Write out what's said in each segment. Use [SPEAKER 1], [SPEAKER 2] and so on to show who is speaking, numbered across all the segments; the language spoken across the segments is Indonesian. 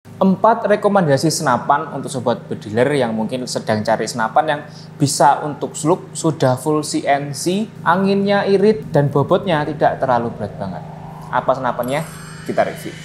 [SPEAKER 1] 4 rekomendasi senapan untuk sobat bediler yang mungkin sedang cari senapan yang bisa untuk slug, sudah full CNC, anginnya irit, dan bobotnya tidak terlalu berat banget. Apa senapannya? Kita review.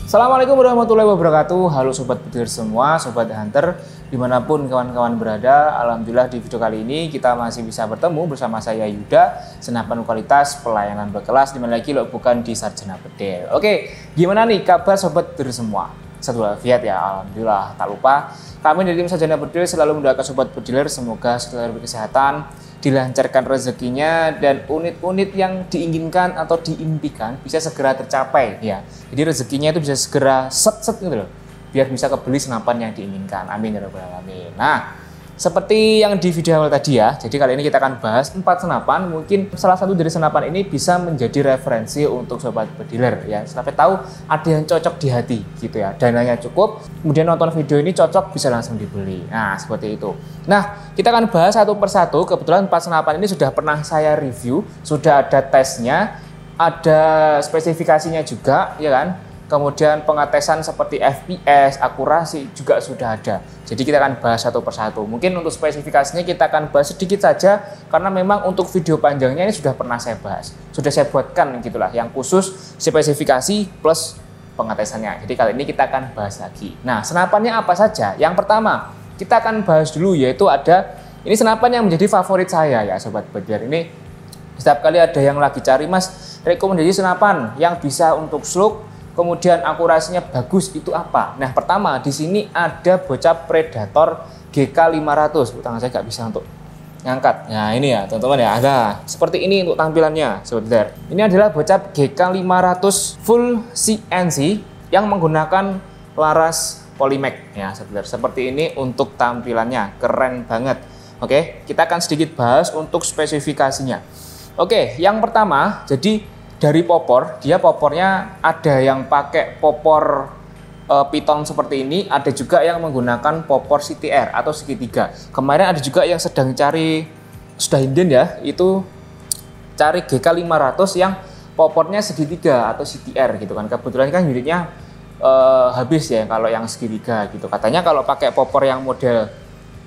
[SPEAKER 1] Assalamualaikum warahmatullahi wabarakatuh. Halo sobat bediler semua, sobat hunter dimanapun kawan-kawan berada. Alhamdulillah di video kali ini kita masih bisa bertemu bersama saya Yuda, senapan kualitas pelayanan berkelas, dimana lagi lo bukan di Sarjana Bedil. Oke, gimana nih kabar sobat bediler semua? Satu walafiat ya, alhamdulillah. Tak lupa kami dari tim Sarjana Bedil selalu mendoakan sobat bediler semoga selalu berkesehatan, dilancarkan rezekinya, dan unit-unit yang diinginkan atau diimpikan bisa segera tercapai ya. Jadi rezekinya itu bisa segera set gitu loh, biar bisa kebeli senapan yang diinginkan. Amin ya rabbal alamin. Nah, seperti yang di video awal tadi ya, jadi kali ini kita akan bahas 4 senapan. Mungkin salah satu dari senapan ini bisa menjadi referensi untuk sobat bediler ya. Sampai tahu ada yang cocok di hati gitu ya. Dananya cukup, kemudian nonton video ini cocok, bisa langsung dibeli. Nah, seperti itu. Nah, kita akan bahas satu persatu. Kebetulan 4 senapan ini sudah pernah saya review, sudah ada tesnya, ada spesifikasinya juga ya kan. Kemudian pengetesan seperti FPS, akurasi juga sudah ada. Jadi kita akan bahas satu persatu. Mungkin untuk spesifikasinya kita akan bahas sedikit saja, karena memang untuk video panjangnya ini sudah pernah saya bahas. Sudah saya buatkan gitulah, yang khusus spesifikasi plus pengetesannya. Jadi kali ini kita akan bahas lagi. Nah, senapannya apa saja? Yang pertama, kita akan bahas dulu, yaitu ada, ini senapan yang menjadi favorit saya ya sobat bediler. Ini setiap kali ada yang lagi cari, mas, rekomendasi senapan yang bisa untuk slug, kemudian akurasinya bagus, itu apa? Nah, pertama di sini ada bocah Predator GK500. Tangan saya nggak bisa untuk ngangkat. Nah, ini ya teman-teman ya, ada seperti ini untuk tampilannya sobat bediler. Ini adalah bocah GK500 full CNC yang menggunakan laras Polymac ya sobat bediler. Seperti ini untuk tampilannya, keren banget. Oke, kita akan sedikit bahas untuk spesifikasinya. Oke, yang pertama, jadi dari popor, dia popornya ada yang pakai popor piton seperti ini, ada juga yang menggunakan popor CTR atau segitiga. Kemarin ada juga yang sedang cari, sudah inden ya, itu cari GK500 yang popornya segitiga atau CTR gitu kan. Kebetulan kan unitnya habis ya kalau yang segitiga gitu. Katanya kalau pakai popor yang model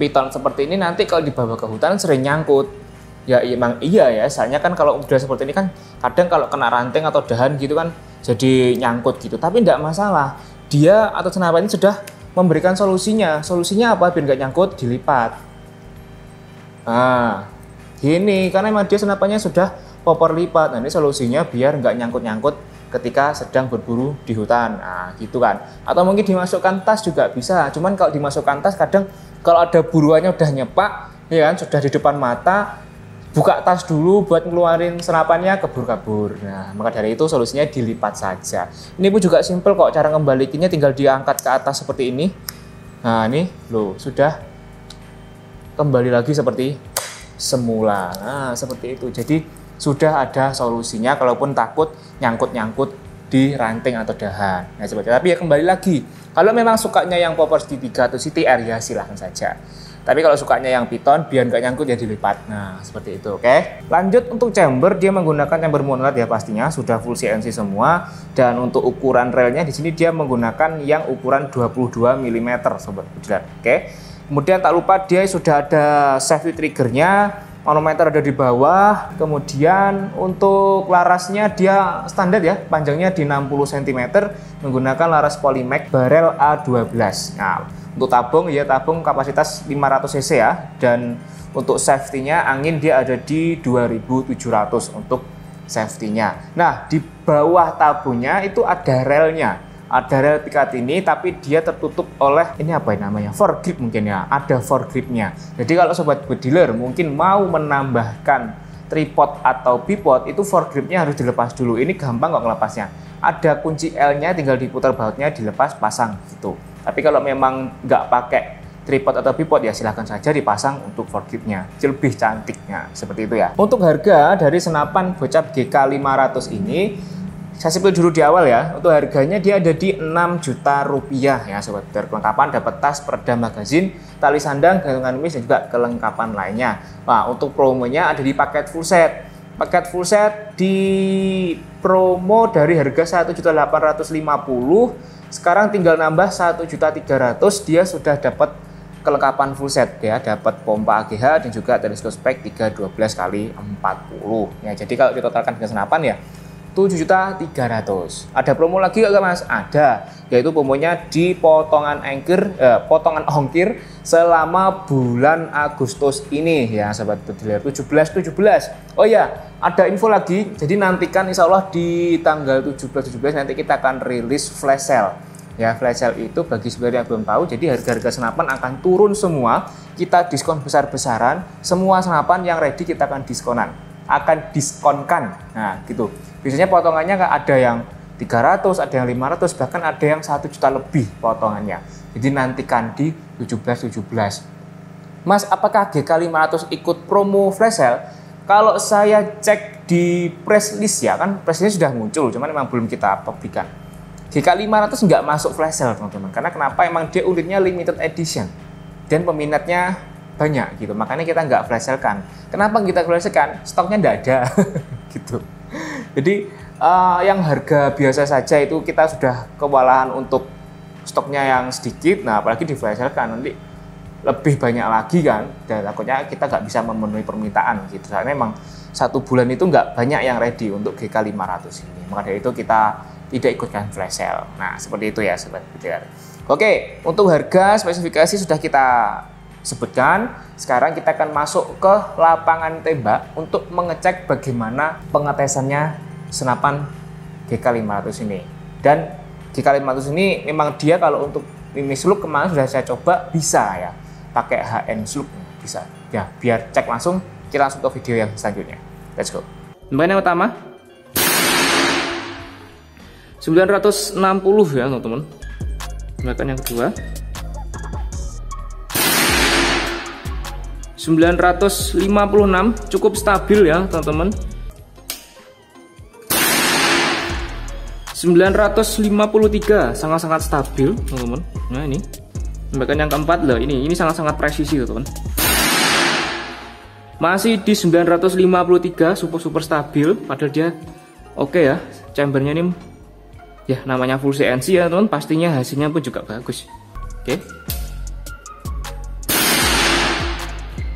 [SPEAKER 1] piton seperti ini nanti kalau dibawa ke hutan sering nyangkut. Ya emang iya ya, soalnya kan kalau udah seperti ini kan kadang kalau kena ranting atau dahan gitu kan jadi nyangkut gitu. Tapi tidak masalah, dia atau senapan ini sudah memberikan solusinya. Solusinya apa biar nggak nyangkut? Dilipat. Nah, gini, karena emang dia senapannya sudah popor lipat. Nah, ini solusinya biar nggak nyangkut-nyangkut ketika sedang berburu di hutan. Nah, gitu kan. Atau mungkin dimasukkan tas juga bisa. Cuman kalau dimasukkan tas kadang kalau ada buruannya udah nyepak, ya kan, sudah di depan mata, buka tas dulu buat ngeluarin senapannya, kabur-kabur. Nah, maka dari itu solusinya dilipat saja. Ini pun juga simple kok, cara ngembalikinnya tinggal diangkat ke atas seperti ini. Nah, ini loh, sudah kembali lagi seperti semula. Nah, seperti itu. Jadi sudah ada solusinya kalaupun takut nyangkut-nyangkut di ranting atau dahan. Nah, seperti itu. Tapi ya kembali lagi, kalau memang sukanya yang popor segitiga atau CTR ya silahkan saja. Tapi kalau sukanya yang piton, biar nggak nyangkut ya dilipat. Nah, seperti itu, oke. Lanjut untuk chamber, dia menggunakan chamber monolat ya pastinya, sudah full CNC semua. Dan untuk ukuran relnya di sini dia menggunakan yang ukuran 22 mm, sobat bediler, oke. Kemudian tak lupa dia sudah ada safety triggernya, manometer ada di bawah. Kemudian untuk larasnya dia standar ya, panjangnya di 60 cm, menggunakan laras Polymac barel A12. Nah, untuk tabung ya, tabung kapasitas 500 cc ya, dan untuk safety-nya angin dia ada di 2700 untuk safety-nya. Nah, di bawah tabungnya itu ada relnya, ada rel pikat ini, tapi dia tertutup oleh ini apa namanya, foregrip mungkin ya, ada foregripnya. Jadi kalau sobat bediler mungkin mau menambahkan tripod atau bipod, itu foregripnya harus dilepas dulu. Ini gampang kok ngelepasnya, ada kunci L-nya, tinggal diputar bautnya, dilepas, pasang gitu. Tapi kalau memang nggak pakai tripod atau bipod ya silahkan saja dipasang untuk foregripnya, lebih cantiknya seperti itu ya. Untuk harga dari senapan bocap GK500 ini saya spill dulu di awal ya. Untuk harganya dia ada di 6 juta rupiah ya sobat Petir. Kelengkapan dapat tas, peredam magazin, tali sandang, gantungan mis dan juga kelengkapan lainnya. Nah, untuk promonya ada di paket full set. Paket full set di promo dari harga 1.850.000 sekarang tinggal nambah 1.300.000, dia sudah dapat kelengkapan full set ya, dapat pompa AGH dan juga teleskop spek 312x40 ya. Jadi kalau ditotalkan dengan senapan ya 7.300.000. Ada promo lagi nggak Mas? Ada, yaitu promonya di potongan ongkir selama bulan Agustus ini ya sobat Petir 17. Oh ya, ada info lagi. Jadi nantikan insya Allah di tanggal 17 nanti kita akan rilis flash sale. Ya, flash sale itu bagi sebenarnya yang belum tahu, jadi harga-harga senapan akan turun semua. Kita diskon besar-besaran. Semua senapan yang ready kita akan diskonkan. Nah, gitu. Biasanya potongannya ada yang 300, ada yang 500, bahkan ada yang 1 juta lebih potongannya. Jadi nantikan di 17. Mas, apakah GK500 ikut promo flash sale? Kalau saya cek di press list ya, kan press list sudah muncul, cuman memang belum kita publikan. GK500 nggak masuk flash sale teman-teman, karena kenapa? Emang dia unitnya limited edition dan peminatnya banyak gitu, makanya kita nggak flash sale kan. Kenapa kita flash sale kan? Stoknya nggak ada gitu. Jadi yang harga biasa saja itu kita sudah kewalahan untuk stoknya yang sedikit. Nah, apalagi di flash sale kan nanti lebih banyak lagi kan, dan takutnya kita nggak bisa memenuhi permintaan gitu. Soalnya memang 1 bulan itu nggak banyak yang ready untuk GK500 ini. Maka dari itu kita tidak ikutkan flash sale. Nah, seperti itu ya sobat Petir. Oke, untuk harga spesifikasi sudah kita sebutkan. Sekarang kita akan masuk ke lapangan tembak untuk mengecek bagaimana pengetesannya senapan GK500 ini. Dan GK500 ini memang dia kalau untuk mimis slug kemarin sudah saya coba bisa ya, pakai HN slug bisa. Ya, biar cek langsung, kita langsung ke video yang selanjutnya. Let's go. Tembakan yang pertama 960 ya teman-teman. Tembakan yang kedua 956, cukup stabil ya teman-teman. 953 sangat-sangat stabil teman-teman. Nah, ini tembakan yang keempat loh, ini sangat-sangat presisi teman-teman. Masih di 953, super stabil, padahal dia oke ya. Chambernya ini ya namanya full CNC ya teman, pastinya hasilnya pun juga bagus. Oke.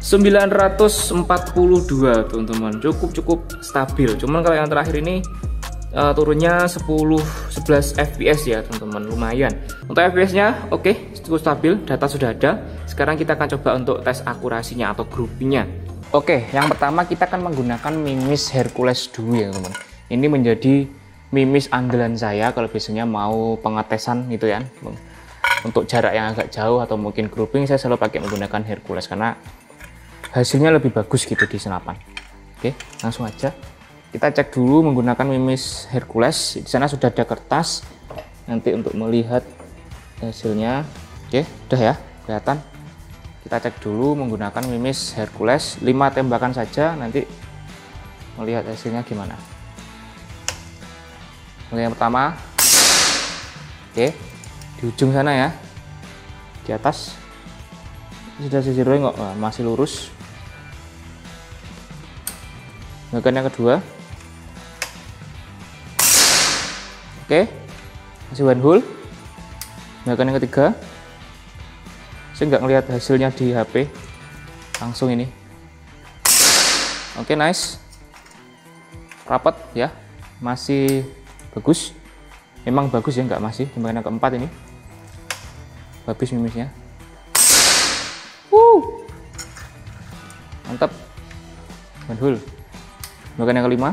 [SPEAKER 1] 942 teman-teman, cukup stabil. Cuman kalau yang terakhir ini turunnya 10-11 fps ya teman-teman, lumayan. Untuk fps nya oke, cukup stabil, data sudah ada. Sekarang kita akan coba untuk tes akurasinya atau groupingnya. Oke, yang pertama kita akan menggunakan mimis Hercules dulu ya teman. Ini menjadi mimis andalan saya kalau biasanya mau pengetesan gitu ya. Untuk jarak yang agak jauh atau mungkin grouping, saya selalu pakai menggunakan Hercules karena hasilnya lebih bagus gitu di senapan. Oke, langsung aja kita cek dulu menggunakan mimis Hercules. Di sana sudah ada kertas nanti untuk melihat hasilnya. Oke, udah ya kelihatan. Kita cek dulu menggunakan mimis Hercules 5 tembakan saja, nanti melihat hasilnya gimana. Yang pertama, oke, di ujung sana ya, di atas sudah sisi nggak, masih lurus. Tembakan yang kedua, oke, masih one hole. Tembakan yang ketiga, saya nggak ngelihat hasilnya di HP, langsung ini. Oke, nice, rapat ya, masih bagus, memang bagus ya, nggak masih. Tembakan yang keempat ini, habis mimisnya, mantap, one hole. Tembakan yang kelima,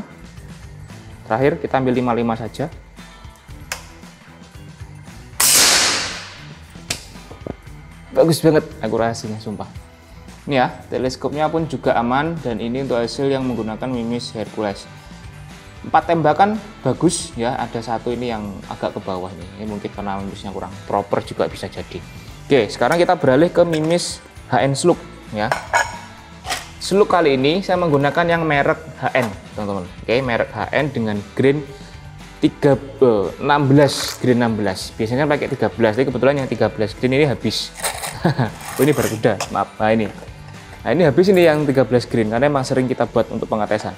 [SPEAKER 1] terakhir kita ambil 55 saja. Bagus banget akurasinya, sumpah. Ini ya, teleskopnya pun juga aman, dan ini untuk hasil yang menggunakan mimis Hercules. 4 tembakan bagus ya, ada satu ini yang agak ke bawah nih. Ini mungkin karena mimisnya kurang proper juga bisa jadi. Oke, sekarang kita beralih ke Mimis HN Slug ya. Slug kali ini saya menggunakan yang merek HN, teman-teman. Oke, merek HN dengan grain 16, grain 16. Biasanya pakai 13, tapi kebetulan yang 13 grain ini habis. Oh, ini Barracuda, maaf. Nah, ini habis ini yang 13 grain karena emang sering kita buat untuk pengetesan.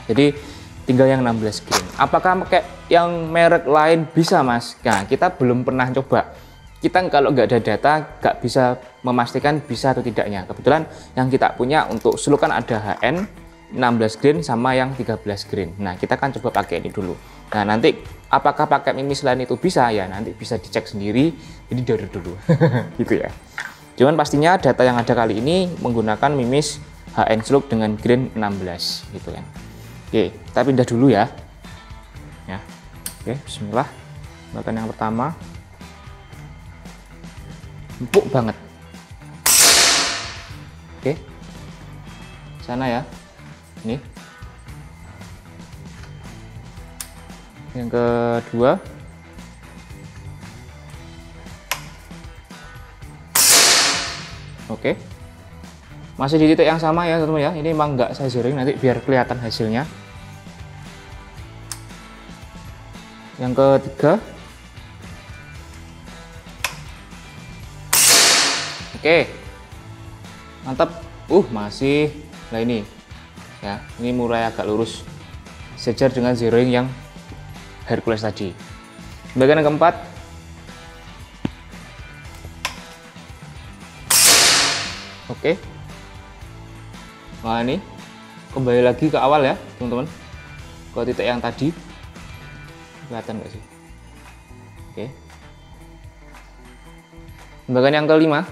[SPEAKER 1] Jadi tinggal yang 16 grain. Apakah pakai yang merek lain bisa, Mas? Nah, kita belum pernah coba. Kita kalau nggak ada data nggak bisa memastikan bisa atau tidaknya. Kebetulan yang kita punya untuk slug kan ada HN 16 grain sama yang 13 grain. Nah, kita kan coba pakai ini dulu. Nah, nanti apakah pakai mimis lain itu bisa ya, nanti bisa dicek sendiri. Jadi download dulu. Gitu ya. Cuman pastinya data yang ada kali ini menggunakan mimis HN slug dengan grain 16 gitu kan. Oke, kita pindah dulu ya. Ya. Oke, bismillah. Tembakan yang pertama. Empuk banget. Oke. Sana ya. Ini. Yang kedua. Oke. Masih di titik yang sama ya, teman-teman ya. Ini emang nggak saya zoring nanti biar kelihatan hasilnya. Yang ketiga. Oke, mantap. Masih. Nah ini, ya, ini mulai agak lurus, sejajar dengan zeroing yang Hercules tadi. Bagian yang keempat. Oke. Nah ini kembali lagi ke awal ya, teman-teman. Ke titik yang tadi. Kelihatan nggak sih? Oke. Bagian yang kelima.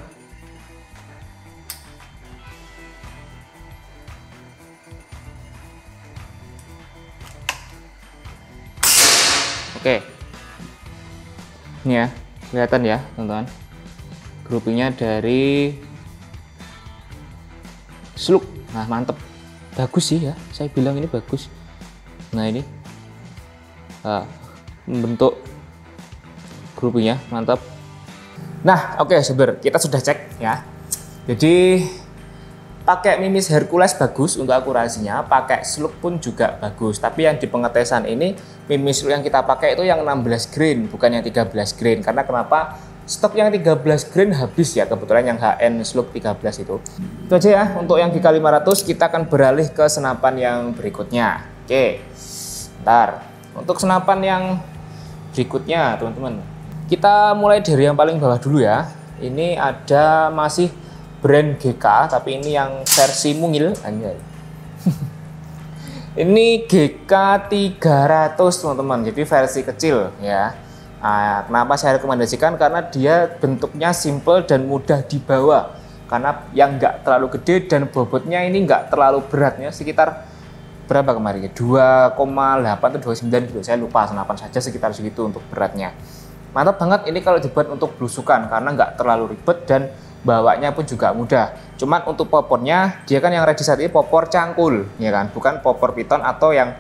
[SPEAKER 1] Oke, ini ya, kelihatan ya teman-teman, groupingnya dari slug. Nah, mantep, bagus sih ya, saya bilang ini bagus. Nah ini membentuk groupingnya mantap. Nah oke, saudara, kita sudah cek ya, jadi pakai mimis Hercules bagus untuk akurasinya, pakai slug pun juga bagus. Tapi yang di pengetesan ini mimis slug yang kita pakai itu yang 16 grain, bukan yang 13 grain. Karena kenapa? Stok yang 13 grain habis ya, kebetulan yang HN slug 13 itu. Itu aja ya untuk yang GK500. Kita akan beralih ke senapan yang berikutnya. Oke, ntar untuk senapan yang berikutnya teman-teman, kita mulai dari yang paling bawah dulu ya. Ini ada masih brand GK, tapi ini yang versi mungil, anjay. Ini GK 300 teman-teman, jadi versi kecil ya. Nah, kenapa saya rekomendasikan? Karena dia bentuknya simple dan mudah dibawa. Karena yang nggak terlalu gede dan bobotnya ini nggak terlalu beratnya, sekitar berapa kemarin? 2,8 atau 2,9 gitu. Saya lupa, senapan saja sekitar segitu untuk beratnya. Mantap banget ini kalau dibuat untuk belusukan karena nggak terlalu ribet dan bawanya pun juga mudah. Cuman untuk popornya dia kan yang ready saat ini popor cangkul ya kan, bukan popor piton atau yang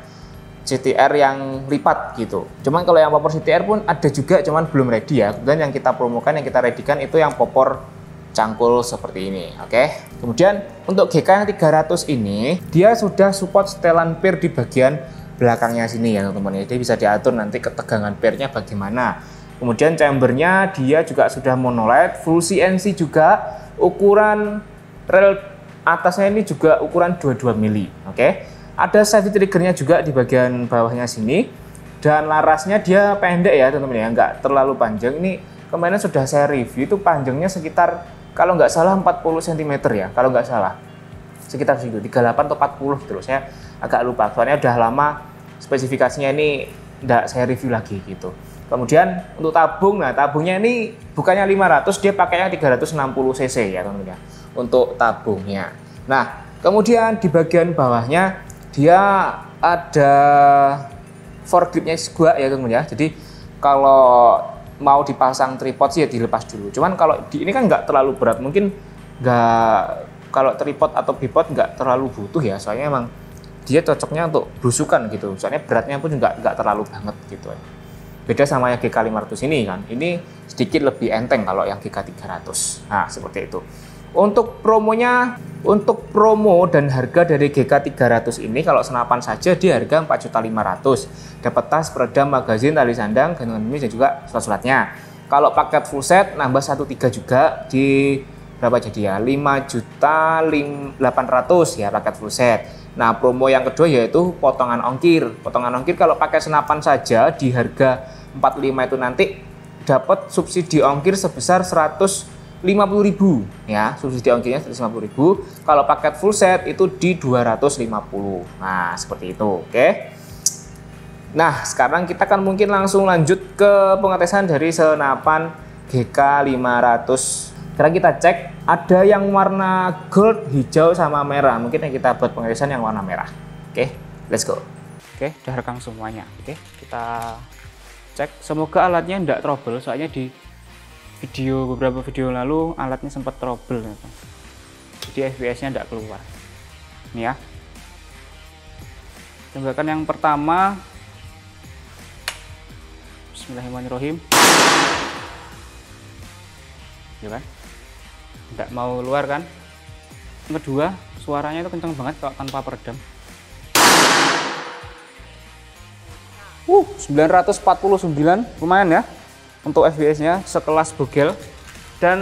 [SPEAKER 1] CTR yang lipat gitu. Cuman kalau yang popor CTR pun ada juga, cuman belum ready ya. Kemudian yang kita promokan, yang kita readykan itu yang popor cangkul seperti ini. Oke. Kemudian untuk GK yang 300 ini dia sudah support setelan pir di bagian belakangnya sini ya teman-teman. Jadi bisa diatur nanti ketegangan pirnya bagaimana. Kemudian chambernya dia juga sudah monolight, full CNC juga, ukuran rel atasnya ini juga ukuran 22 mili. Oke. Ada safety triggernya juga di bagian bawahnya sini, dan larasnya dia pendek ya teman-teman ya, nggak terlalu panjang. Ini kemarin sudah saya review, itu panjangnya sekitar kalau nggak salah 40 cm ya, kalau nggak salah sekitar segitu, 38 atau 40 gitu loh, saya agak lupa soalnya udah lama spesifikasinya ini nggak saya review lagi gitu. Kemudian untuk tabung, nah tabungnya ini bukannya 500, dia pakai yang 360 cc ya teman-teman ya untuk tabungnya. Nah kemudian di bagian bawahnya dia ada foregripnya juga ya teman-teman ya. Jadi kalau mau dipasang tripod sih ya dilepas dulu. Cuman kalau ini kan nggak terlalu berat, mungkin nggak, kalau tripod atau bipod nggak terlalu butuh ya, soalnya emang dia cocoknya untuk belusukan gitu. Soalnya beratnya pun juga nggak terlalu banget gitu ya. Beda sama yang GK500 ini kan. Ini sedikit lebih enteng kalau yang GK300. Nah, seperti itu. Untuk promonya, untuk promo dan harga dari GK300 ini kalau senapan saja di harga 4.500.000. Dapat tas, peredam, magazin, tali sandang, gantungan mimis dan juga surat-suratnya. Kalau paket full set nambah 1.3 juga di berapa jadi ya? 5.800.000 ya paket full set. Nah, promo yang kedua yaitu potongan ongkir. Potongan ongkir kalau pakai senapan saja di harga 45 itu nanti dapat subsidi ongkir sebesar 150.000 ya, subsidi ongkirnya 150.000. Kalau paket full set itu di 250. Nah, seperti itu. Oke. Nah, sekarang kita kan mungkin langsung lanjut ke pengetesan dari senapan GK500. Sekarang kita cek, ada yang warna gold, hijau, sama merah. Mungkin yang kita buat pengetesan yang warna merah. Oke, let's go.
[SPEAKER 2] Oke, udah rekam semuanya. Oke, kita cek. Semoga alatnya tidak trouble, soalnya di beberapa video lalu alatnya sempat trouble. Jadi FPS-nya tidak keluar. Ini ya. Tembakan yang pertama. Bismillahirrahmanirrahim. Ya kan? Tidak mau keluar kan? Yang kedua, suaranya itu kencang banget kalau tanpa peredam. 949 lumayan ya untuk FPS-nya, sekelas Bogel, dan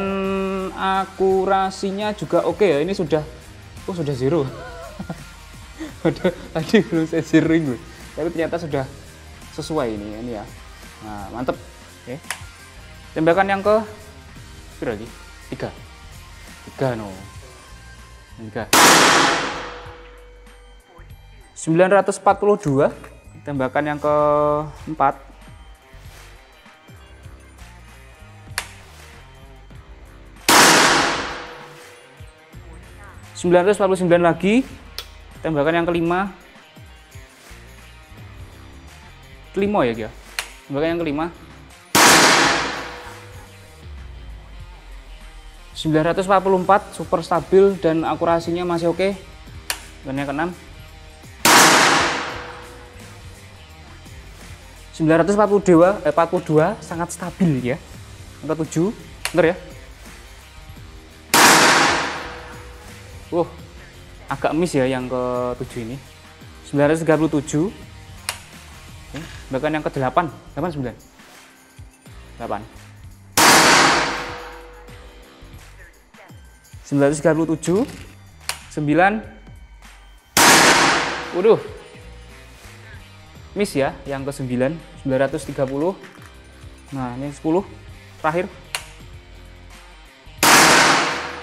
[SPEAKER 2] akurasinya juga oke ya. Ini sudah zero. Tadi belum saya zeroin, tapi ternyata sudah sesuai ini ya. Nah, mantep. Oke. Tembakan yang ke berapa lagi? 3 no. 3. 942. Tembakan yang keempat. 949 lagi. Tembakan yang kelima. Kelima ya, Gia. Tembakan yang kelima. 944, super stabil dan akurasinya masih oke. Dan yang keenam 942 sangat stabil ya. Yang ketujuh, bentar ya. Agak miss ya yang ke-7 ini. 937. Bahkan yang ke-8, 89. 8. 937. 9. Waduh. Miss ya yang ke-9, 930. Nah, ini 10 terakhir.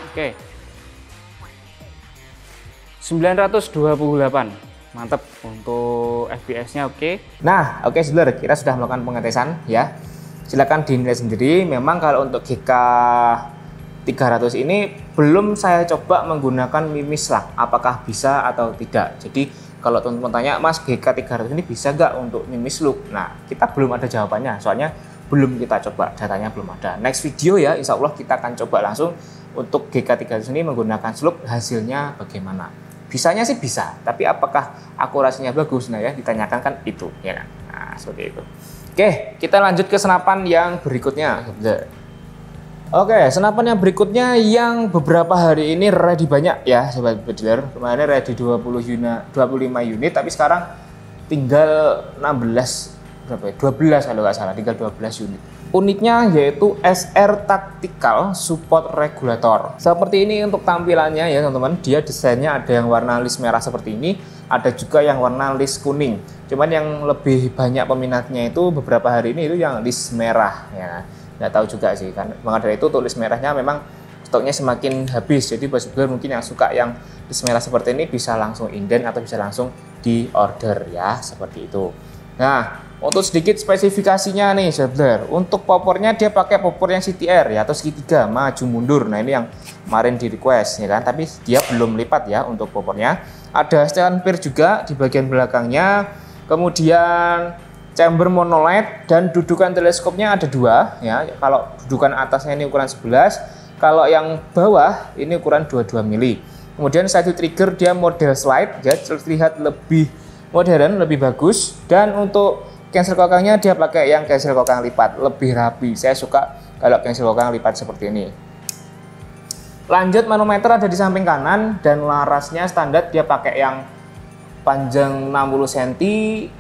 [SPEAKER 2] Oke. 928. Mantap untuk FPS-nya oke.
[SPEAKER 1] Nah, oke saudara, kita sudah melakukan pengetesan ya. Silakan dinilai sendiri. Memang kalau untuk GK 300 ini belum saya coba menggunakan mimis lah, apakah bisa atau tidak. Jadi kalau teman-teman tanya, Mas, GK 300 ini bisa nggak untuk mimis loop? Nah, kita belum ada jawabannya, soalnya belum kita coba, datanya belum ada. Next video ya, insya Allah kita akan coba langsung untuk GK 300 ini menggunakan slope, hasilnya bagaimana. Bisanya sih bisa, tapi apakah akurasinya bagus? Nah ya, ditanyakan kan itu, ya kan? Nah, seperti itu. Oke, kita lanjut ke senapan yang berikutnya. Oke, senapan yang berikutnya yang beberapa hari ini ready banyak ya, sobat bediler. Kemarin ready 25 unit, tapi sekarang tinggal 16 berapa ya? 12 kalau nggak salah, tinggal 12 unit. Unitnya yaitu SR Tactical Support Regulator. Seperti ini untuk tampilannya ya teman-teman. Dia desainnya ada yang warna list merah seperti ini, ada juga yang warna list kuning. Cuman yang lebih banyak peminatnya itu beberapa hari ini itu yang list merah ya. Nggak tahu juga sih kan. Maka dari itu tulis merahnya memang stoknya semakin habis. Jadi buat sebenarnya mungkin yang suka yang list merah seperti ini bisa langsung inden atau bisa langsung di order ya, seperti itu. Nah, untuk sedikit spesifikasinya nih saudara, untuk popornya dia pakai popor yang CTR ya, atau segitiga maju mundur. Nah ini yang kemarin di request ya kan, tapi dia belum lipat ya untuk popornya. Ada setelan pir juga di bagian belakangnya, kemudian chamber monolight, dan dudukan teleskopnya ada 2 ya. Kalau dudukan atasnya ini ukuran 11, kalau yang bawah ini ukuran 22 mili. Kemudian satu trigger dia model slide ya, terlihat lebih modern, lebih bagus. Dan untuk cancel kokangnya dia pakai yang cancel kokang lipat, lebih rapi. Saya suka kalau cancel kokang lipat seperti ini. Lanjut, manometer ada di samping kanan dan larasnya standar dia pakai yang panjang 60 cm,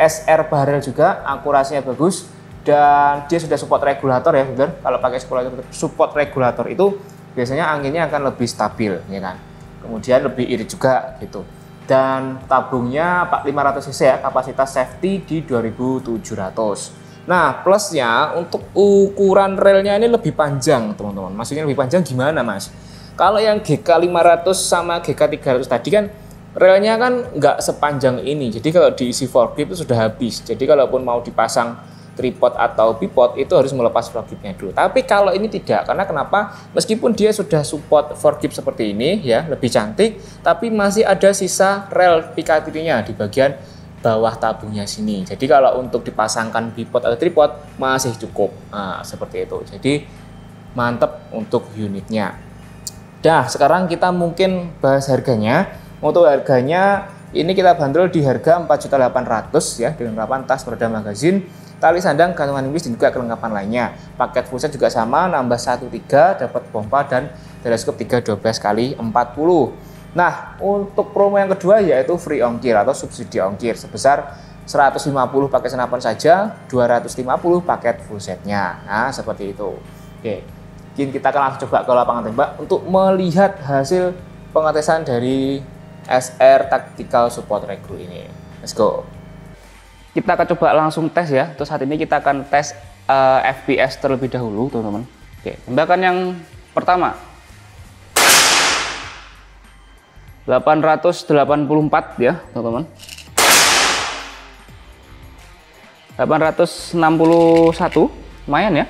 [SPEAKER 1] SR barrel juga, akurasinya bagus dan dia sudah support regulator ya, bener. Kalau pakai support regulator itu biasanya anginnya akan lebih stabil, ya kan. Kemudian lebih irit juga gitu. Dan tabungnya 500 cc ya, kapasitas safety di 2700. Nah, plusnya untuk ukuran relnya ini lebih panjang, teman-teman. Maksudnya lebih panjang gimana, Mas? Kalau yang GK 500 sama GK 300 tadi kan relnya kan nggak sepanjang ini. Jadi kalau diisi forklift itu sudah habis. Jadi kalaupun mau dipasang tripod atau bipod itu harus melepas forkliftnya dulu. Tapi kalau ini tidak, karena kenapa? Meskipun dia sudah support forklift seperti ini ya, lebih cantik, tapi masih ada sisa rel Picatinny-nya di bagian bawah tabungnya sini. Jadi kalau untuk dipasangkan bipod atau tripod masih cukup. Nah, seperti itu. Jadi mantap untuk unitnya. Nah, sekarang kita mungkin bahas harganya. Untuk harganya ini kita bandrol di harga 4.800.000 ya, dengan kelengkapan tas, peredam magazin, tali sandang, gantungan limis dan juga kelengkapan lainnya. Paket fullset juga sama, nambah 1.3, dapat pompa dan teleskop 312x40. Nah, untuk promo yang kedua yaitu free ongkir atau subsidi ongkir sebesar 150 paket senapan saja, 250 paket fullsetnya. Nah, seperti itu. Oke. Kita akan langsung coba ke lapangan tembak untuk melihat hasil pengetesan dari SR Tactical Support Regul ini. Let's go. Kita akan coba langsung tes ya. Terus saat ini kita akan tes FPS terlebih dahulu, teman-teman. Oke, tembakan yang pertama 884 ya, teman-teman. 861 lumayan ya.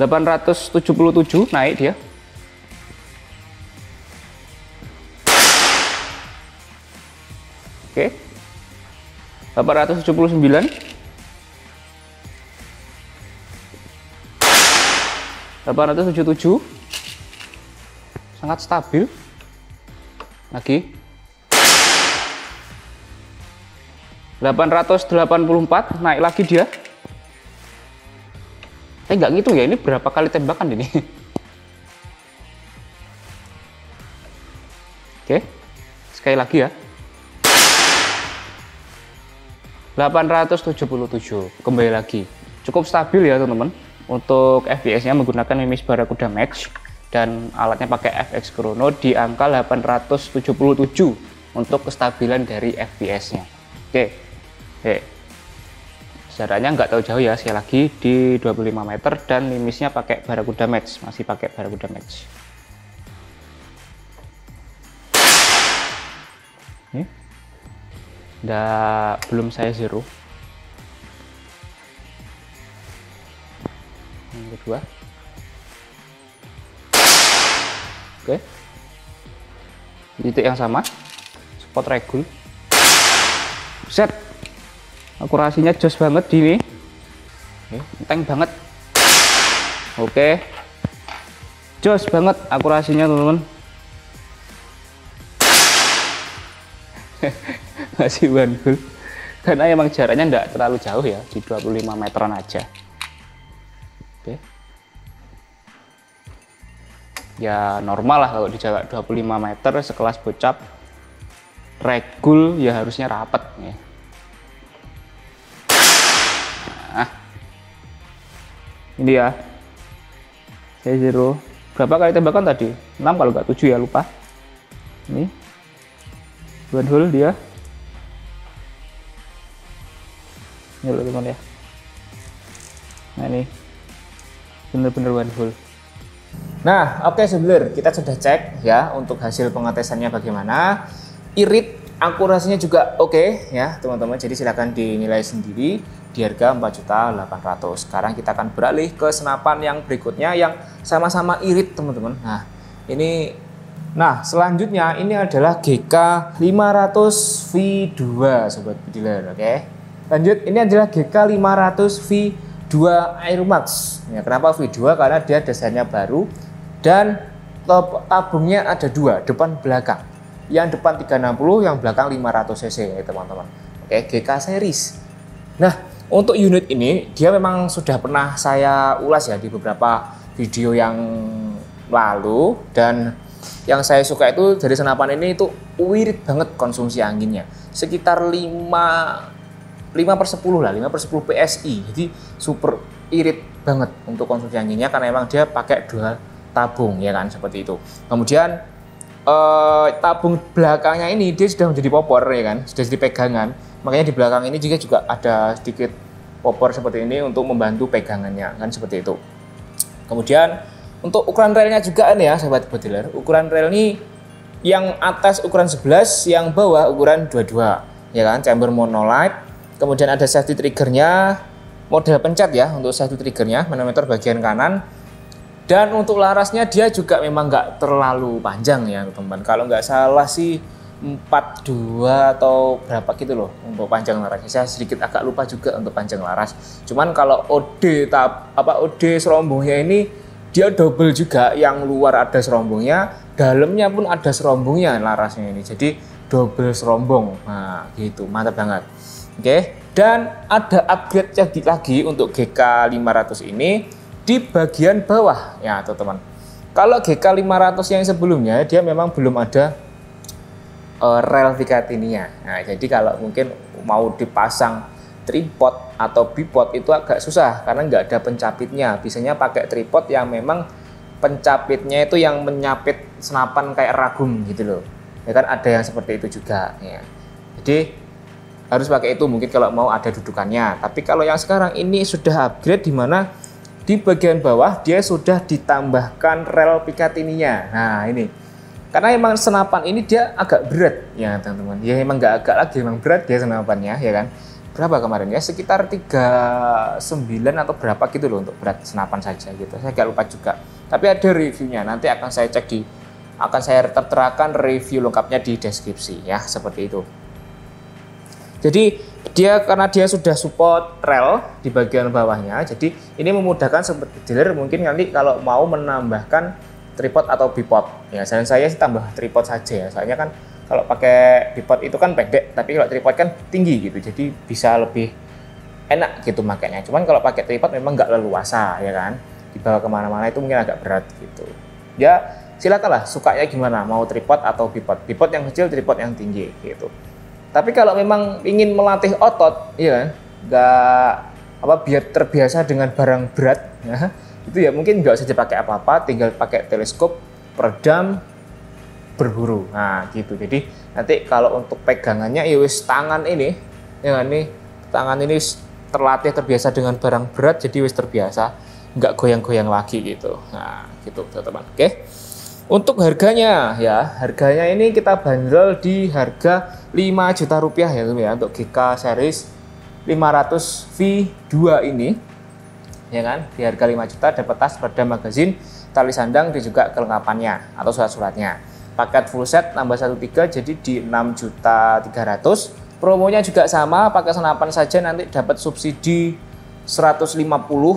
[SPEAKER 1] 877 naik dia. Oke. 879. 877. Sangat stabil. Lagi. 884 naik lagi dia. Nggak ngitung ya, ini berapa kali tembakan ini. Oke, sekali lagi ya. 877 kembali lagi, cukup stabil ya teman-teman. Untuk FPS nya menggunakan Mimis Barracuda Max dan alatnya pakai FX Chrono di angka 877 untuk kestabilan dari FPS nya. Oke. Jaraknya nggak tahu jauh ya, sekali lagi di 25 meter dan limisnya pakai Barracuda Max, masih pakai Barracuda Max. Ini belum saya zero. Yang kedua. Oke. Titik yang sama. Spot regul. Set. Akurasinya jos banget di ini. Enteng banget. Oke. Jos banget akurasinya, teman-teman. Masih one hole. Karena emang jaraknya enggak terlalu jauh ya, di 25 meteran aja. Oke. Ya normal lah kalau di jarak 25 meter sekelas bocap regul ya harusnya rapet ya. Nah, ini ya, saya zero. Berapa kali tembakan tadi? 6 kalau nggak 7 ya, lupa. Ini one hole dia. Ini loh teman ya. Nah ini bener-bener one hole. Nah, oke sebelah kita sudah cek ya untuk hasil pengetesannya bagaimana. Irit, akurasinya juga oke ya teman-teman. Jadi silakan dinilai sendiri di harga 4.800.000. Sekarang kita akan beralih ke senapan yang berikutnya yang sama-sama irit teman-teman. Nah, ini selanjutnya ini adalah GK 500 V2 sobat bediler, oke. Lanjut, ini adalah GK 500 V2 Air Max. Ya, kenapa V2? Karena dia desainnya baru dan tabungnya ada dua, depan belakang. yang depan 360, yang belakang 500 cc ya teman-teman. Oke, GK series. Nah, untuk unit ini dia memang sudah pernah saya ulas ya di beberapa video yang lalu, dan yang saya suka itu dari senapan ini itu irit banget konsumsi anginnya, sekitar 5/10 lah, 5/10 PSI. Jadi super irit banget untuk konsumsi anginnya karena memang dia pakai dual tabung ya kan, seperti itu. Kemudian tabung belakangnya ini dia sudah menjadi popor ya kan, sudah jadi pegangan. Makanya di belakang ini juga ada sedikit popor seperti ini untuk membantu pegangannya kan, seperti itu. Kemudian untuk ukuran relnya juga ini ya sahabat bootdealer, ukuran rel ini yang atas ukuran 11, yang bawah ukuran 22 ya kan, chamber monolight. Kemudian ada safety triggernya, model pencet ya untuk safety triggernya, manometer bagian kanan. Dan untuk larasnya dia juga memang nggak terlalu panjang ya teman-teman, kalau nggak salah sih 42 atau berapa gitu loh untuk panjang larasnya. Saya sedikit agak lupa juga untuk panjang laras. Cuman kalau OD serombongnya ini dia double juga, yang luar ada serombongnya, dalamnya pun ada serombongnya larasnya ini. Jadi double serombong. Nah, gitu. Mantap banget. Oke. Dan ada upgrade lagi untuk GK 500 ini di bagian bawah ya teman-teman. Kalau GK 500 yang sebelumnya dia memang belum ada rel Picatinny-nya. Nah, jadi kalau mungkin mau dipasang tripod atau bipod itu agak susah karena nggak ada pencapitnya. Biasanya pakai tripod yang memang pencapitnya itu yang menyapit senapan kayak ragum gitu loh. Ya kan, ada yang seperti itu juga ya. Jadi harus pakai itu mungkin kalau mau ada dudukannya. Tapi kalau yang sekarang ini sudah upgrade, di mana di bagian bawah dia sudah ditambahkan rel Picatinny-nya. Nah, ini karena emang senapan ini dia agak berat ya teman-teman. Ya emang nggak agak lagi, emang berat dia senapannya ya kan. Berapa kemarin ya, sekitar 39 atau berapa gitu loh untuk berat senapan saja gitu. Saya agak lupa juga. Tapi ada reviewnya, nanti akan saya cek akan saya terterakan review lengkapnya di deskripsi ya, seperti itu. Jadi karena dia sudah support rel di bagian bawahnya, jadi ini memudahkan seperti dealer mungkin nanti kalau mau menambahkan tripod atau bipod ya. Saya sih tambah tripod saja ya, soalnya kan kalau pakai bipod itu kan pendek, tapi kalau tripod kan tinggi gitu, jadi bisa lebih enak gitu makanya. Cuman kalau pakai tripod memang nggak leluasa ya kan, dibawa kemana-mana itu mungkin agak berat gitu ya. Silakanlah sukanya gimana, mau tripod atau bipod yang kecil, tripod yang tinggi gitu. Tapi kalau memang ingin melatih otot ya kan, biar terbiasa dengan barang berat ya, itu ya mungkin nggak usah dipakai apa-apa, tinggal pakai teleskop, peredam, berburu. Nah gitu. Jadi nanti kalau untuk pegangannya ya wis tangan ini ya nih, tangan ini terlatih terbiasa dengan barang berat, jadi wis terbiasa nggak goyang-goyang lagi gitu. Nah gitu teman-teman. Oke. Untuk harganya ini kita bandrol di harga 5 juta rupiah ya teman ya, untuk GK series 500 V2 ini ya kan, di harga 5 juta dapat tas, peredam, magazin, tali sandang, dan juga kelengkapannya atau surat-suratnya. Paket full set tambah 1.3 jadi di 6.300.000. Promonya juga sama, pakai senapan saja nanti dapat subsidi 150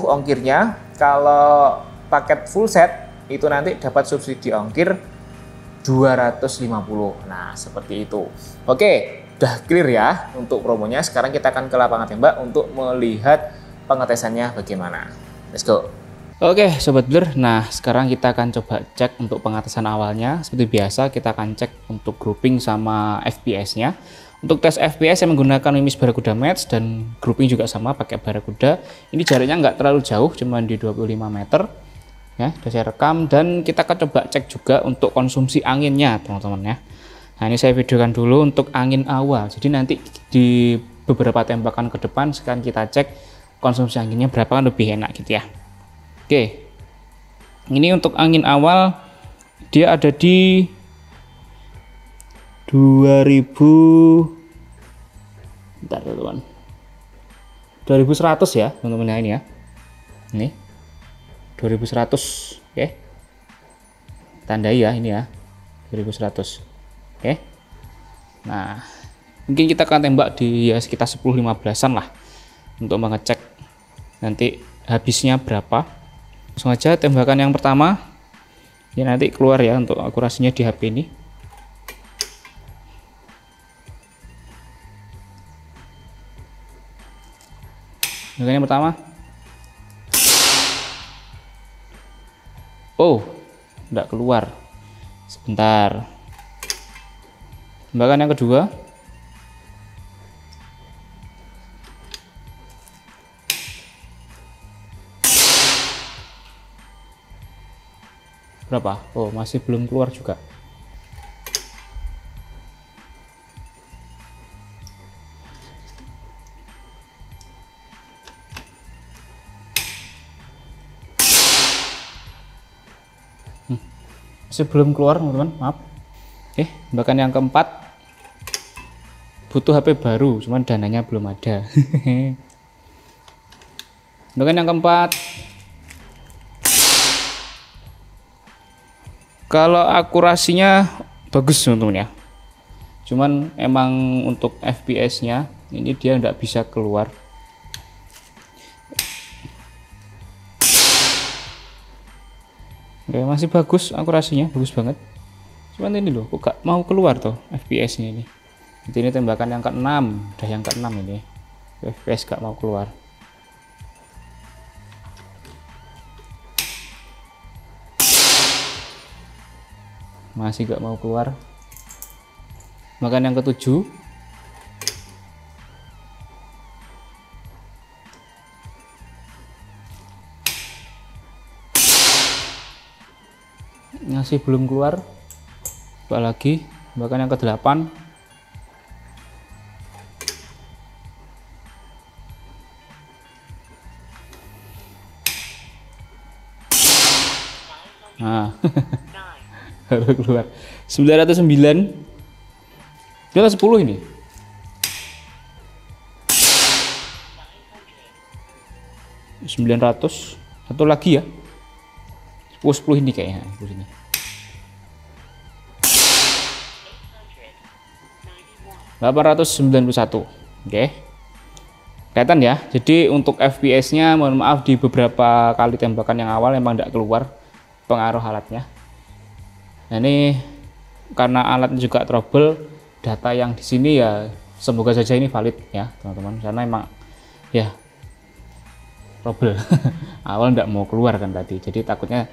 [SPEAKER 1] ongkirnya. Kalau paket full set itu nanti dapat subsidi ongkir 250. Nah, seperti itu. Oke, udah clear ya untuk promonya. Sekarang kita akan ke lapangan tembak untuk melihat pengetesannya bagaimana. Let's go. Oke sobat dealer, nah sekarang kita akan coba cek untuk pengetesan awalnya. Seperti biasa kita akan cek untuk grouping sama FPS nya. Untuk tes FPS saya menggunakan Mimis Barakuda Match, dan grouping juga sama pakai Barakuda. Ini jaraknya nggak terlalu jauh, cuma di 25 meter ya. Sudah saya rekam, dan kita akan coba cek juga untuk konsumsi anginnya teman-teman ya. Nah ini saya videokan dulu untuk angin awal, jadi nanti di beberapa tembakan ke depan sekarang kita cek konsumsi anginnya berapa, kan lebih enak gitu ya. Oke, ini untuk angin awal dia ada di 2100 ya teman-teman ini ya. Ini 2100, oke. Tandai ya ini ya, 2100. Oke. Nah, mungkin kita akan tembak di ya sekitar 10-15an lah untuk mengecek nanti habisnya berapa. Langsung aja tembakan yang pertama ya, nanti keluar ya untuk akurasinya di HP ini.
[SPEAKER 2] Tembakan yang pertama. Oh, enggak keluar. Sebentar. Tembakan yang kedua. Berapa? Oh, masih belum keluar juga. Masih belum keluar, teman-teman. Maaf. Bahkan yang keempat butuh HP baru, cuman dananya belum ada. Bahkan yang keempat, kalau akurasinya bagus, teman-teman ya. Cuman emang untuk FPS-nya ini dia nggak bisa keluar. Oke, masih bagus akurasinya, bagus banget. Cuman ini loh, kok gak mau keluar tuh FPS-nya ini. Nanti ini tembakan yang ke-6, udah yang ke-6 ini. FPS gak mau keluar. Masih gak mau keluar. Tembakan yang ke-7. Masih belum keluar. Coba lagi, bahkan yang ke-8. Nah, baru keluar. 909. Kita 10 ini. 900. Satu lagi ya. 10 ini kayaknya. 10 ini. $891. Oke. Kelihatan ya. Jadi untuk FPS-nya mohon maaf di beberapa kali tembakan yang awal emang tidak keluar pengaruh alatnya. Nah, ini karena alatnya juga trouble, data yang di sini ya semoga saja ini valid ya, teman-teman. Karena emang ya trouble. Awal tidak mau keluar kan tadi. Jadi takutnya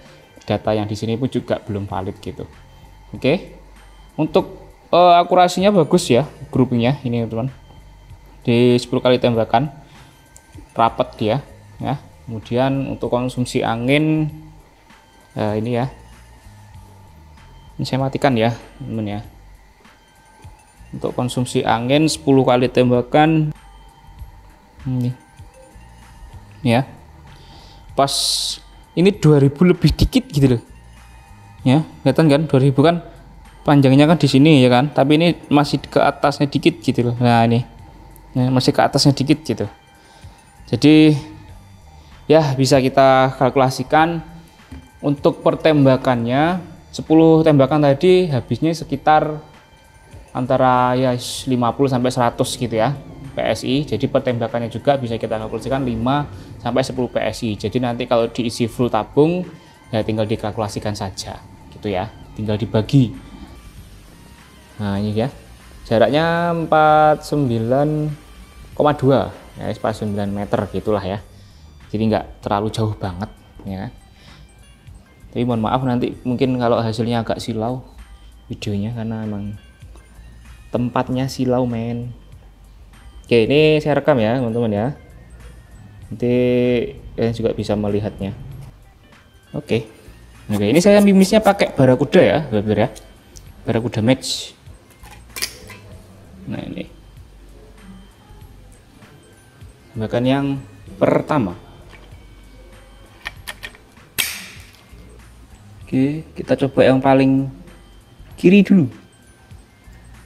[SPEAKER 2] data yang di sini pun juga belum valid gitu. Oke. Untuk akurasinya bagus ya, groupingnya ini teman, di 10 kali tembakan rapat dia ya. Kemudian untuk konsumsi angin ini ya, ini saya matikan ya teman ya. Untuk konsumsi angin 10 kali tembakan ini ya, pas ini 2000 lebih dikit gitu loh ya, kelihatan kan 2000 kan panjangnya kan di sini ya kan, tapi ini masih ke atasnya dikit gitu loh. Nah ini masih ke atasnya dikit gitu. Jadi ya bisa kita kalkulasikan untuk pertembakannya 10 tembakan tadi habisnya sekitar antara ya 50 sampai 100 gitu ya PSI. Jadi pertembakannya juga bisa kita kalkulasikan 5 sampai 10 PSI. Jadi nanti kalau diisi full tabung ya tinggal dikalkulasikan saja gitu ya, tinggal dibagi. Nah ini ya, jaraknya 49,2 ya, 49 meter gitulah ya. Jadi nggak terlalu jauh banget ya. Tapi mohon maaf nanti mungkin kalau hasilnya agak silau videonya karena emang tempatnya silau men. Oke, ini saya rekam ya teman-teman ya. Nanti kalian juga bisa melihatnya. Oke, ini saya mimisnya pakai Barakuda ya, benar ya. Barakuda Max. Nah ini bahkan yang pertama. Oke, kita coba yang paling kiri dulu,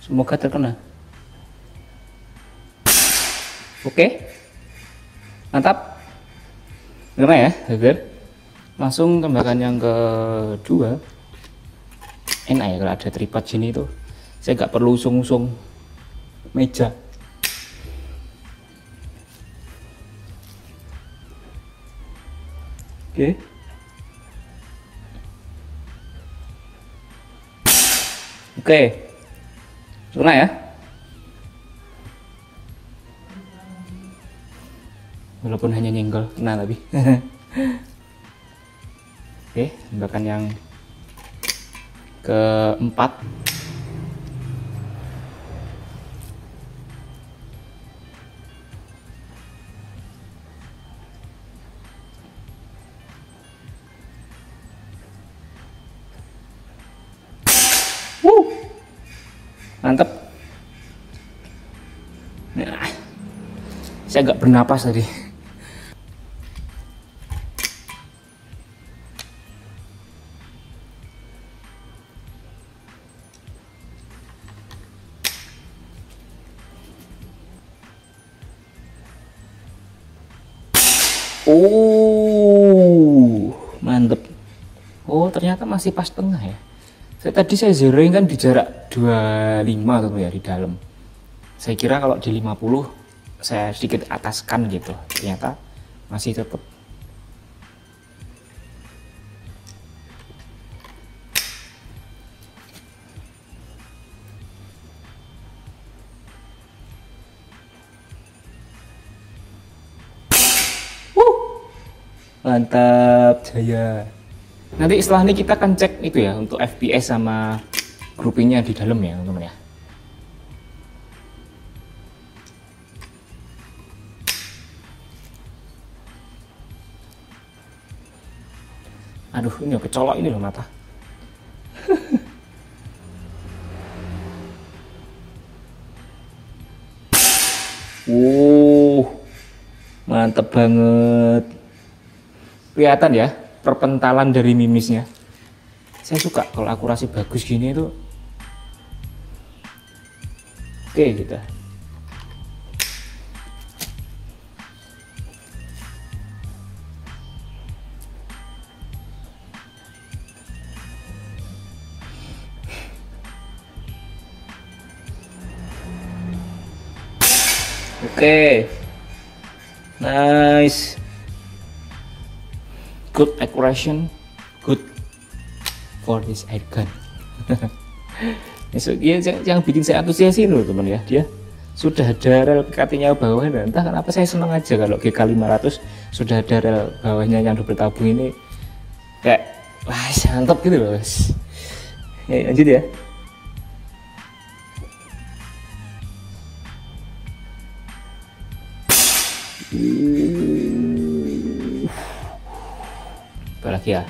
[SPEAKER 2] semoga terkena. Oke, mantap. Kena ya, agar langsung tembakan yang kedua. Enak ya kalau ada tripod sini tuh, saya nggak perlu usung-usung meja. Oke. Oke. Kena ya. walaupun hanya nyenggol. Nah tapi oke, tembakan yang keempat. Mantap. Nah, saya agak bernapas tadi. Mantep. Oh, ternyata masih pas tengah ya. Tadi saya zeroing kan di jarak 25 tuh ya di dalam. Saya kira kalau di 50 saya sedikit ataskan gitu. Ternyata masih tetap. Mantap, jaya. Nanti setelah ini kita akan cek itu ya untuk FPS sama groupingnya di dalam ya teman-teman ya. Aduh, ini kecolok ini loh mata. Mantap banget. Kelihatan ya perpentalan dari mimisnya. Saya suka kalau akurasi bagus gini itu. Oke, kita oke, nice. Good accuracy, good for this airgun. Yang bikin saya antusias ini loh teman ya, dia sudah ada rel PKT-nya bawah, dan entah kenapa saya senang aja kalau GK 500 sudah ada rel bawahnya yang double tabung ini, kayak wah mantap gitu loh. Ya, lanjut ya. Lagi ya,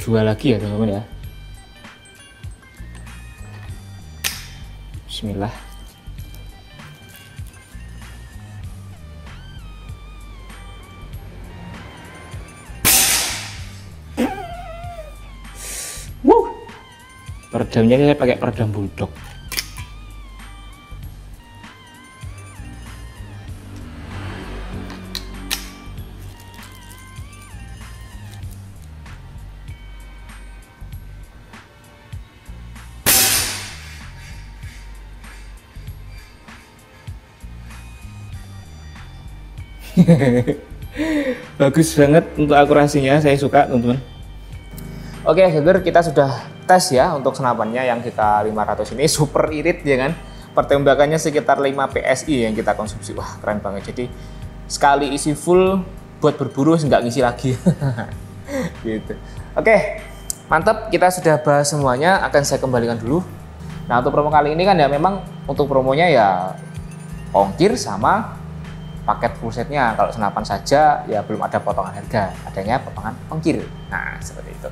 [SPEAKER 2] 2 lagi ya teman-teman ya. Bismillah. Peredamnya saya pakai peredam bulldog. Bagus banget untuk akurasinya, saya suka teman-teman. Oke, Heger, kita sudah tes ya untuk senapannya yang kita 500 ini, super irit ya kan. Pertembakannya sekitar 5 PSI yang kita konsumsi. Wah, keren banget. Jadi sekali isi full buat berburu nggak ngisi lagi. Gitu. Oke, mantap, kita sudah bahas semuanya, akan saya kembalikan dulu. Nah, untuk promo kali ini kan ya memang untuk promonya ya ongkir sama paket full setnya. Kalau senapan saja ya belum ada potongan harga, adanya potongan ongkir. Nah, seperti itu.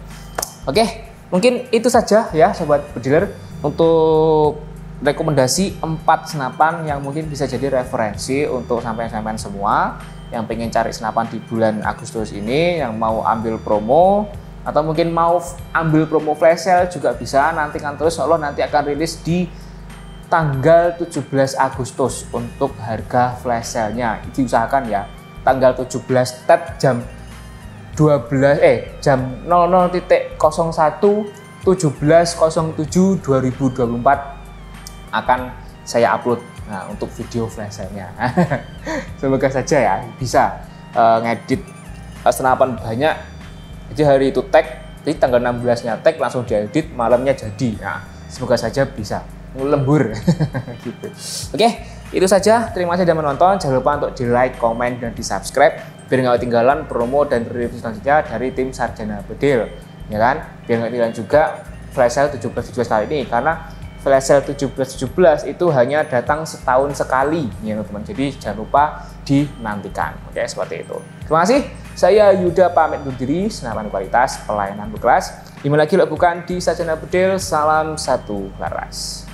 [SPEAKER 2] Oke, mungkin itu saja ya sobat bediler untuk rekomendasi 4 senapan yang mungkin bisa jadi referensi untuk sampean-sampean semua yang pengen cari senapan di bulan Agustus ini, yang mau ambil promo atau mungkin mau ambil promo flash sale juga bisa. Nanti kan terus Allah nanti akan rilis di tanggal 17 Agustus untuk harga flash sale-nya. Diusahakan ya tanggal 17 tet jam 00:01 17/07/2024 akan saya upload untuk video flash sale-nya. Semoga saja ya bisa ngedit senapan banyak. Jadi hari itu tag, jadi tanggal 16-nya tag langsung diedit, malamnya jadi. Nah, semoga saja bisa lembur. Gitu. Oke,
[SPEAKER 1] Itu saja, terima kasih sudah menonton. Jangan lupa untuk di like, komen, dan di subscribe biar nggak ketinggalan promo dan review selanjutnya dari tim Sarjana Bedil, ya kan? Biar nggak ketinggalan juga flash sale 17-17 kali ini, karena flash sale 17-17 itu hanya datang setahun sekali, ya teman-teman. Jadi jangan lupa dinantikan. Oke, seperti itu. Terima kasih. Saya Yuda pamit undur diri. Senapan kualitas pelayanan berkelas. Dimana lagi bukan di Sarjana Bedil. Salam satu laras.